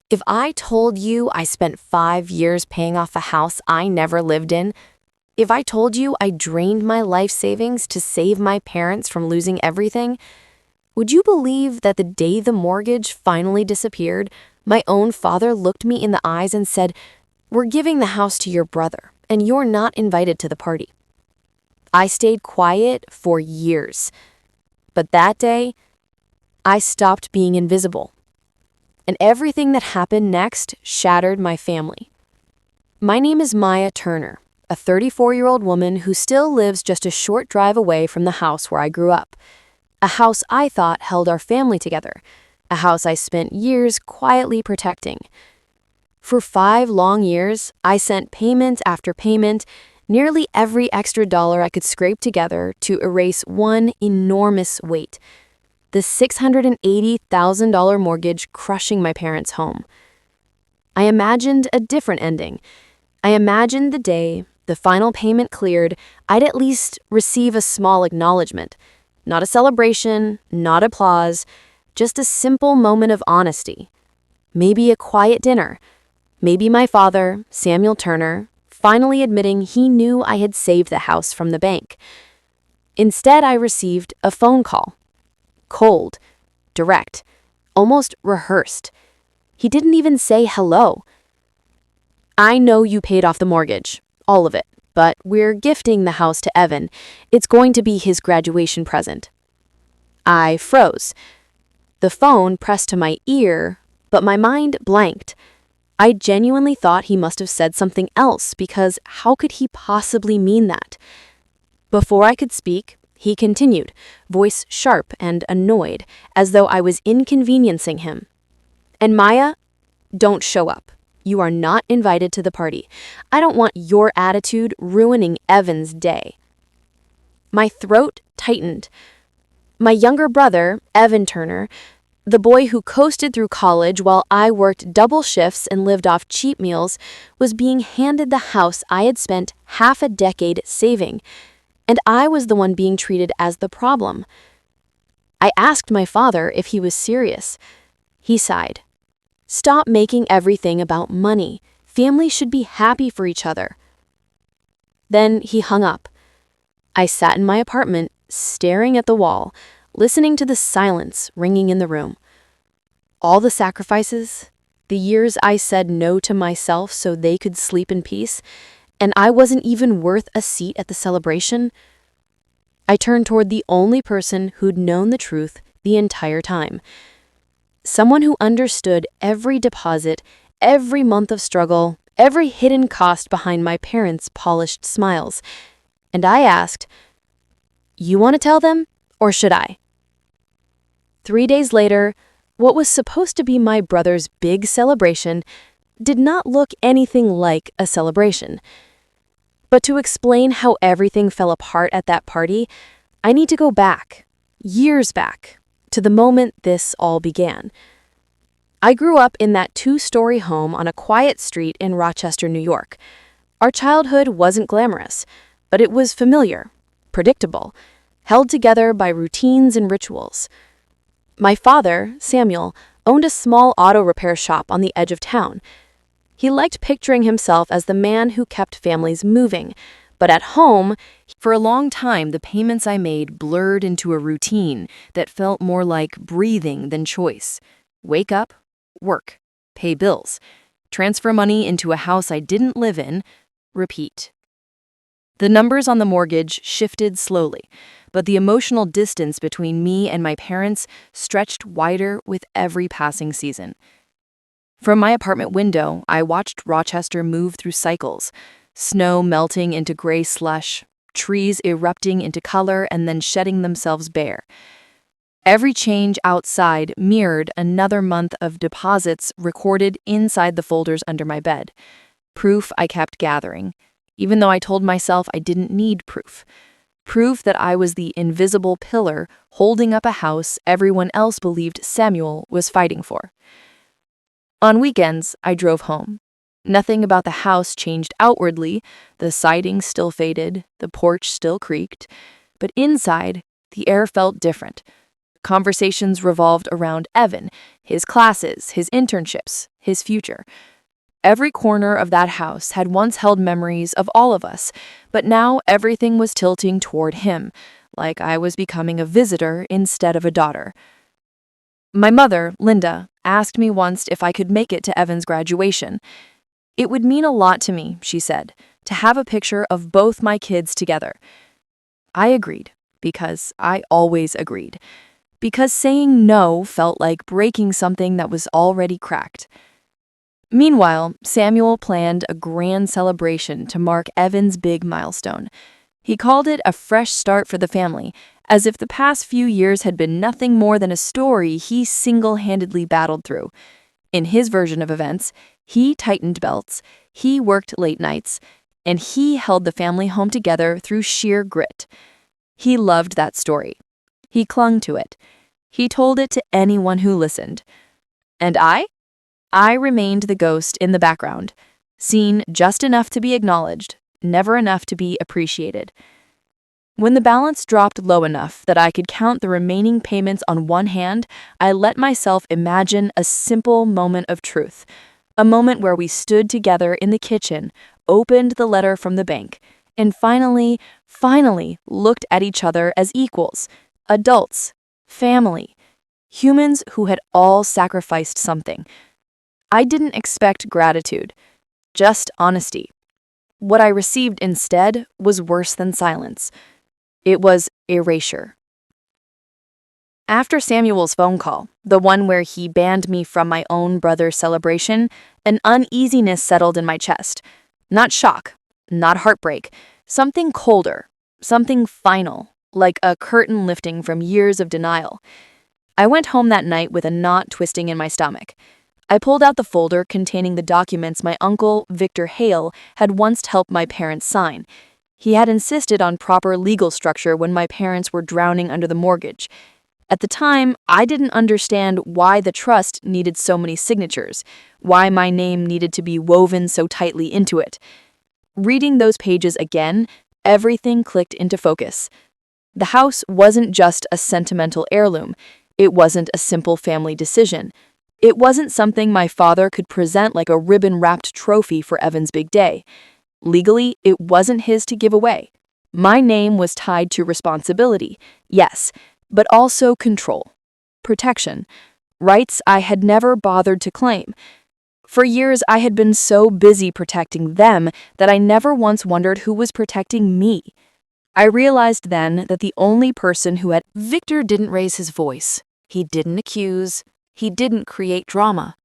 If I told you I spent 5 years paying off a house I never lived in, if I told you I drained my life savings to save my parents from losing everything, would you believe that the day the mortgage finally disappeared, my own father looked me in the eyes and said, "We're giving the house to your brother, and you're not invited to the party." I stayed quiet for years, but that day, I stopped being invisible. And everything that happened next shattered my family. My name is Maya Turner, a 34-year-old woman who still lives just a short drive away from the house where I grew up. A house I thought held our family together. A house I spent years quietly protecting. For 5 long years, I sent payment after payment, nearly every extra dollar I could scrape together to erase one enormous weight: the $680,000 mortgage crushing my parents' home. I imagined a different ending. I imagined the day the final payment cleared, I'd at least receive a small acknowledgement. Not a celebration, not applause, just a simple moment of honesty. Maybe a quiet dinner. Maybe my father, Samuel Turner, finally admitting he knew I had saved the house from the bank. Instead, I received a phone call. Cold, direct, almost rehearsed. He didn't even say hello. "I know you paid off the mortgage, all of it, but we're gifting the house to Evan. It's going to be his graduation present." I froze. The phone pressed to my ear, but my mind blanked. I genuinely thought he must have said something else, because how could he possibly mean that? Before I could speak, he continued, voice sharp and annoyed, as though I was inconveniencing him. "And Maya, don't show up. You are not invited to the party. I don't want your attitude ruining Evan's day." My throat tightened. My younger brother, Evan Turner, the boy who coasted through college while I worked double shifts and lived off cheap meals, was being handed the house I had spent half a decade saving. And I was the one being treated as the problem. I asked my father if he was serious. He sighed. "Stop making everything about money. Families should be happy for each other." Then he hung up. I sat in my apartment, staring at the wall, listening to the silence ringing in the room. All the sacrifices, the years I said no to myself so they could sleep in peace, and I wasn't even worth a seat at the celebration. I turned toward the only person who'd known the truth the entire time. Someone who understood every deposit, every month of struggle, every hidden cost behind my parents' polished smiles. And I asked, "You want to tell them, or should I?" 3 days later, what was supposed to be my brother's big celebration did not look anything like a celebration. But to explain how everything fell apart at that party, I need to go back, years back, to the moment this all began. I grew up in that 2-story home on a quiet street in Rochester, New York. Our childhood wasn't glamorous, but it was familiar, predictable, held together by routines and rituals. My father, Samuel, owned a small auto repair shop on the edge of town. He liked picturing himself as the man who kept families moving, but at home, for a long time, the payments I made blurred into a routine that felt more like breathing than choice. Wake up, work, pay bills, transfer money into a house I didn't live in, repeat. The numbers on the mortgage shifted slowly, but the emotional distance between me and my parents stretched wider with every passing season. From my apartment window, I watched Rochester move through cycles: snow melting into gray slush, trees erupting into color and then shedding themselves bare. Every change outside mirrored another month of deposits recorded inside the folders under my bed. Proof I kept gathering, even though I told myself I didn't need proof. Proof that I was the invisible pillar holding up a house everyone else believed Samuel was fighting for. On weekends, I drove home. Nothing about the house changed outwardly. The siding still faded, the porch still creaked, but inside, the air felt different. Conversations revolved around Evan, his classes, his internships, his future. Every corner of that house had once held memories of all of us, but now everything was tilting toward him, like I was becoming a visitor instead of a daughter. My mother, Linda, asked me once if I could make it to Evan's graduation. It would mean a lot to me, she said, to have a picture of both my kids together. I agreed, because I always agreed. Because saying no felt like breaking something that was already cracked. Meanwhile, Samuel planned a grand celebration to mark Evan's big milestone. He called it a fresh start for the family, as if the past few years had been nothing more than a story he single-handedly battled through. In his version of events, he tightened belts, he worked late nights, and he held the family home together through sheer grit. He loved that story. He clung to it. He told it to anyone who listened. And I remained the ghost in the background, seen just enough to be acknowledged, never enough to be appreciated. When the balance dropped low enough that I could count the remaining payments on one hand, I let myself imagine a simple moment of truth, a moment where we stood together in the kitchen, opened the letter from the bank, and finally looked at each other as equals, adults, family, humans who had all sacrificed something. I didn't expect gratitude, just honesty. What I received instead was worse than silence. It was erasure. After Samuel's phone call, the one where he banned me from my own brother's celebration, an uneasiness settled in my chest. Not shock, not heartbreak, something colder, something final, like a curtain lifting from years of denial. I went home that night with a knot twisting in my stomach. I pulled out the folder containing the documents my uncle, Victor Hale, had once helped my parents sign. He had insisted on proper legal structure when my parents were drowning under the mortgage. At the time, I didn't understand why the trust needed so many signatures, why my name needed to be woven so tightly into it. Reading those pages again, everything clicked into focus. The house wasn't just a sentimental heirloom. It wasn't a simple family decision. It wasn't something my father could present like a ribbon-wrapped trophy for Evan's big day. Legally, it wasn't his to give away. My name was tied to responsibility, yes, but also control, protection, rights I had never bothered to claim. For years, I had been so busy protecting them that I never once wondered who was protecting me. I realized then that the only person who had— Victor didn't raise his voice. He didn't accuse. He didn't create drama.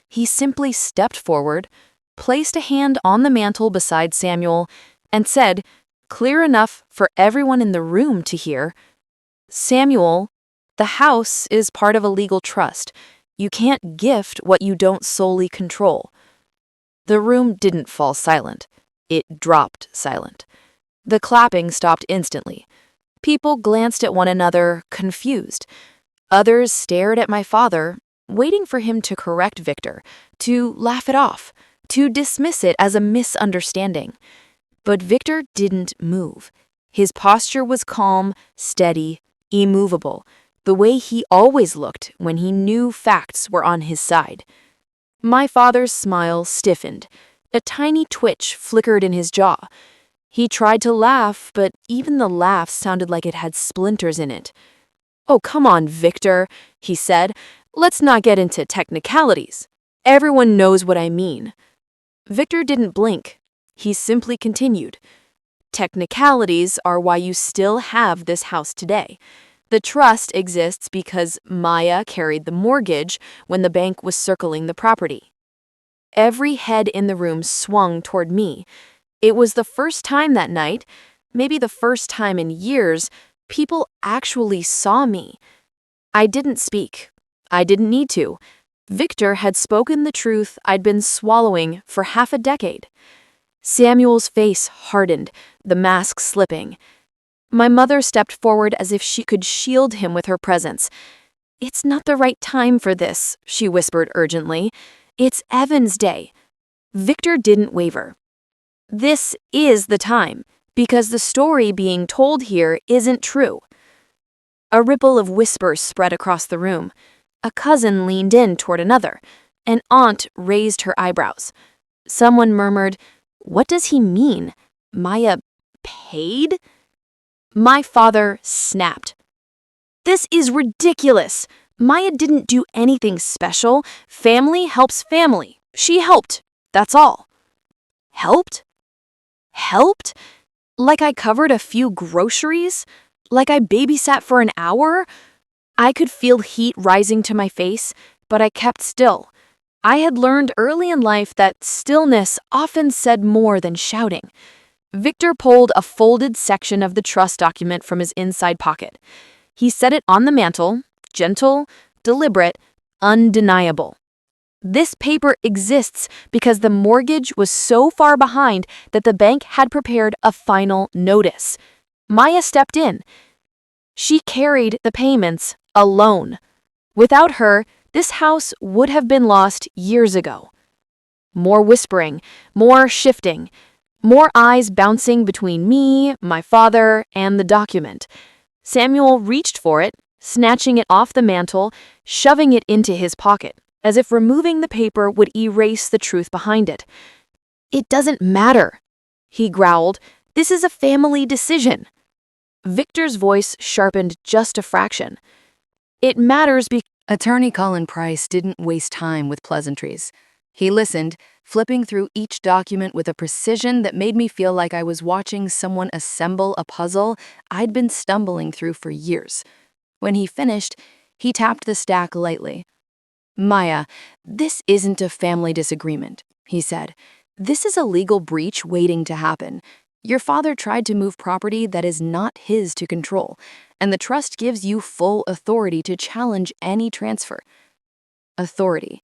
He simply stepped forward, placed a hand on the mantel beside Samuel, and said, clear enough for everyone in the room to hear, "Samuel, the house is part of a legal trust. You can't gift what you don't solely control." The room didn't fall silent. It dropped silent. The clapping stopped instantly. People glanced at one another, confused. Others stared at my father, waiting for him to correct Victor, to laugh it off, to dismiss it as a misunderstanding. But Victor didn't move. His posture was calm, steady, immovable, the way he always looked when he knew facts were on his side. My father's smile stiffened. A tiny twitch flickered in his jaw. He tried to laugh, but even the laugh sounded like it had splinters in it. "Oh, come on, Victor," he said. "Let's not get into technicalities. Everyone knows what I mean." Victor didn't blink. He simply continued. "Technicalities are why you still have this house today. The trust exists because Maya carried the mortgage when the bank was circling the property." Every head in the room swung toward me. It was the first time that night, maybe the first time in years, people actually saw me. I didn't speak. I didn't need to. Victor had spoken the truth I'd been swallowing for half a decade. Samuel's face hardened, the mask slipping. My mother stepped forward as if she could shield him with her presence. "It's not the right time for this," she whispered urgently. "It's Evan's day." Victor didn't waver. "This is the time, because the story being told here isn't true." A ripple of whispers spread across the room. A cousin leaned in toward another. An aunt raised her eyebrows. Someone murmured, "What does he mean? Maya paid?" My father snapped. "This is ridiculous. Maya didn't do anything special. Family helps family. She helped. That's all." Helped? Helped? Like I covered a few groceries? Like I babysat for an hour? I could feel heat rising to my face, but I kept still. I had learned early in life that stillness often said more than shouting. Victor pulled a folded section of the trust document from his inside pocket. He set it on the mantel, gentle, deliberate, undeniable. "This paper exists because the mortgage was so far behind that the bank had prepared a final notice. Maya stepped in. She carried the payments alone. Without her, this house would have been lost years ago." More whispering, more shifting, more eyes bouncing between me, my father, and the document. Samuel reached for it, snatching it off the mantel, shoving it into his pocket, as if removing the paper would erase the truth behind it. "It doesn't matter," he growled. "This is a family decision." Victor's voice sharpened just a fraction. "It matters because—" Attorney Colin Price didn't waste time with pleasantries. He listened, flipping through each document with a precision that made me feel like I was watching someone assemble a puzzle I'd been stumbling through for years. When he finished, he tapped the stack lightly. "Maya, this isn't a family disagreement," he said. "This is a legal breach waiting to happen. Your father tried to move property that is not his to control, and the trust gives you full authority to challenge any transfer." Authority.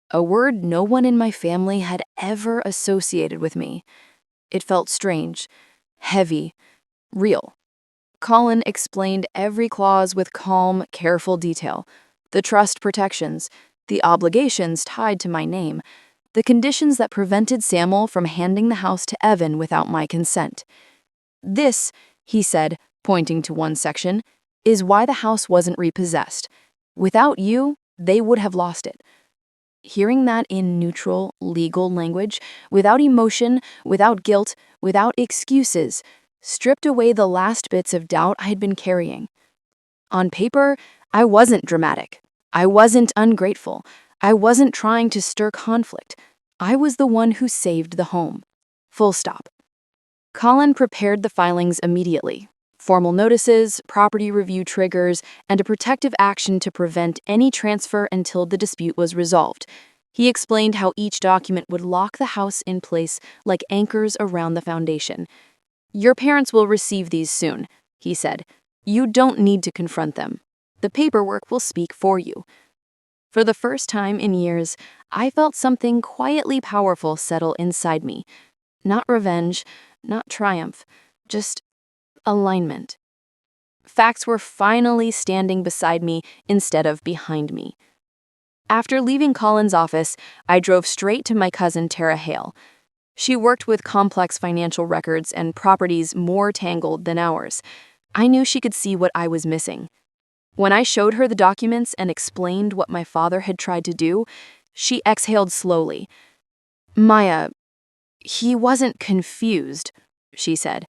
A word no one in my family had ever associated with me. It felt strange, heavy, real. Colin explained every clause with calm, careful detail. The trust protections, the obligations tied to my name, the conditions that prevented Samuel from handing the house to Evan without my consent. "This," he said, pointing to one section, "is why the house wasn't repossessed. Without you, they would have lost it." Hearing that in neutral, legal language, without emotion, without guilt, without excuses, stripped away the last bits of doubt I had been carrying. On paper, I wasn't dramatic. I wasn't ungrateful. I wasn't trying to stir conflict. I was the one who saved the home. Full stop. Colin prepared the filings immediately. Formal notices, property review triggers, and a protective action to prevent any transfer until the dispute was resolved. He explained how each document would lock the house in place like anchors around the foundation. "Your parents will receive these soon," he said. "You don't need to confront them. The paperwork will speak for you." For the first time in years, I felt something quietly powerful settle inside me. Not revenge, not triumph, just alignment. Facts were finally standing beside me instead of behind me. After leaving Colin's office, I drove straight to my cousin Tara Hale. She worked with complex financial records and properties more tangled than ours. I knew she could see what I was missing. When I showed her the documents and explained what my father had tried to do, she exhaled slowly. "Maya, he wasn't confused," she said.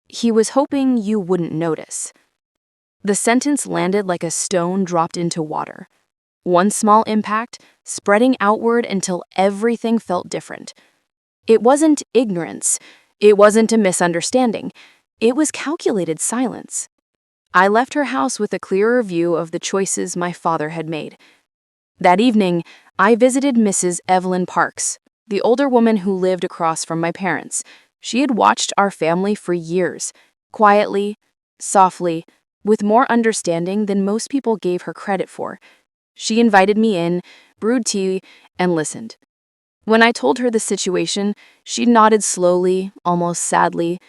"He was hoping you wouldn't notice." The sentence landed like a stone dropped into water. One small impact, spreading outward until everything felt different. It wasn't ignorance. It wasn't a misunderstanding. It was calculated silence. I left her house with a clearer view of the choices my father had made. That evening, I visited Mrs. Evelyn Parks, the older woman who lived across from my parents. She had watched our family for years, quietly, softly, with more understanding than most people gave her credit for. She invited me in, brewed tea, and listened. When I told her the situation, she nodded slowly, almost sadly.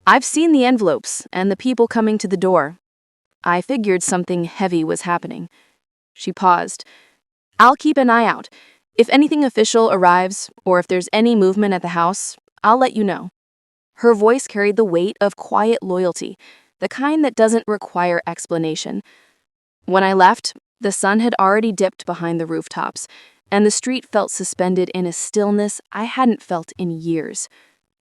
"I've seen the envelopes and the people coming to the door. I figured something heavy was happening." She paused. "I'll keep an eye out. If anything official arrives, or if there's any movement at the house, I'll let you know." Her voice carried the weight of quiet loyalty. the kind that doesn't require explanation. When I left, the sun had already dipped behind the rooftops, and the street felt suspended in a stillness I hadn't felt in years.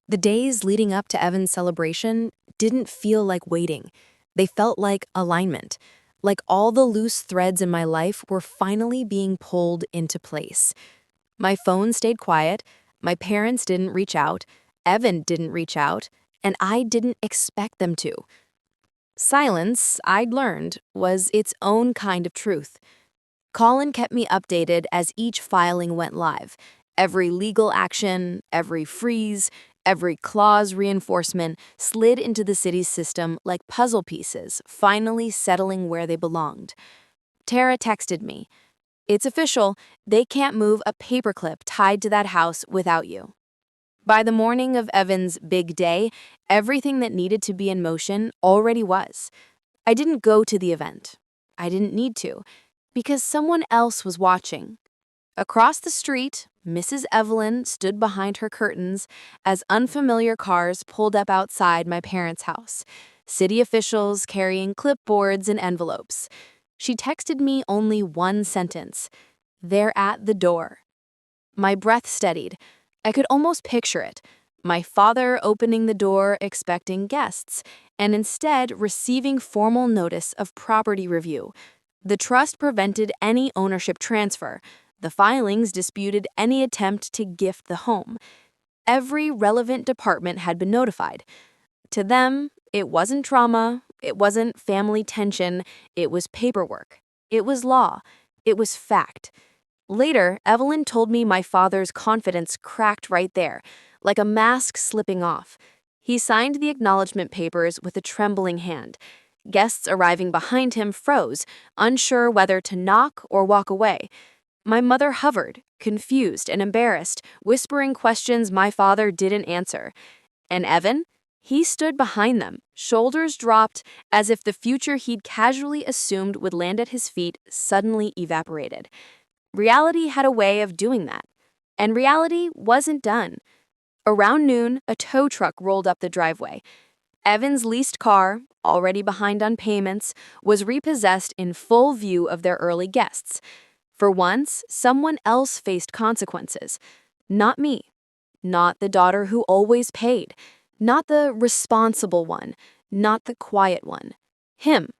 The days leading up to Evan's celebration didn't feel like waiting. They felt like alignment, like all the loose threads in my life were finally being pulled into place. My phone stayed quiet, my parents didn't reach out, Evan didn't reach out, and I didn't expect them to. Silence, I'd learned, was its own kind of truth. Colin kept me updated as each filing went live. Every legal action, every freeze, every clause reinforcement slid into the city's system like puzzle pieces, finally settling where they belonged. Tara texted me. "It's official, they can't move a paperclip tied to that house without you." By the morning of Evan's big day, everything that needed to be in motion already was. I didn't go to the event. I didn't need to, because someone else was watching. Across the street, Mrs. Evelyn stood behind her curtains as unfamiliar cars pulled up outside my parents' house, city officials carrying clipboards and envelopes. She texted me only one sentence: "They're at the door." My breath steadied. I could almost picture it. My father opening the door expecting guests, and instead receiving formal notice of property review. The trust prevented any ownership transfer. The filings disputed any attempt to gift the home. Every relevant department had been notified. To them, it wasn't trauma, it wasn't family tension, it was paperwork. It was law. It was fact. Later, Evelyn told me my father's confidence cracked right there, like a mask slipping off. He signed the acknowledgement papers with a trembling hand. Guests arriving behind him froze, unsure whether to knock or walk away. My mother hovered, confused and embarrassed, whispering questions my father didn't answer. And Evan? He stood behind them, shoulders dropped, as if the future he'd casually assumed would land at his feet suddenly evaporated. Reality had a way of doing that. And reality wasn't done. Around noon, a tow truck rolled up the driveway. Evan's leased car, already behind on payments, was repossessed in full view of their early guests. For once, someone else faced consequences. Not me. Not the daughter who always paid. Not the responsible one. Not the quiet one. Him.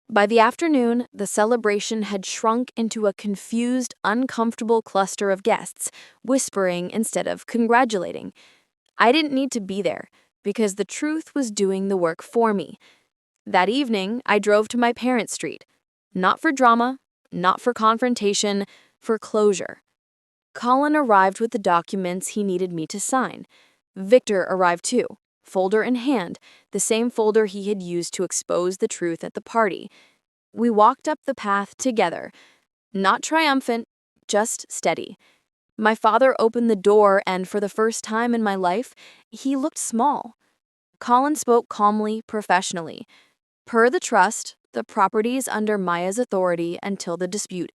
By the afternoon, the celebration had shrunk into a confused, uncomfortable cluster of guests, whispering instead of congratulating. I didn't need to be there, because the truth was doing the work for me. That evening, I drove to my parents' street. Not for drama, not for confrontation, for closure. Colin arrived with the documents he needed me to sign. Victor arrived too, folder in hand, the same folder he had used to expose the truth at the party. We walked up the path together, not triumphant, just steady. My father opened the door, and for the first time in my life, he looked small. Colin spoke calmly, professionally. Per the trust, the property is under Maya's authority until the dispute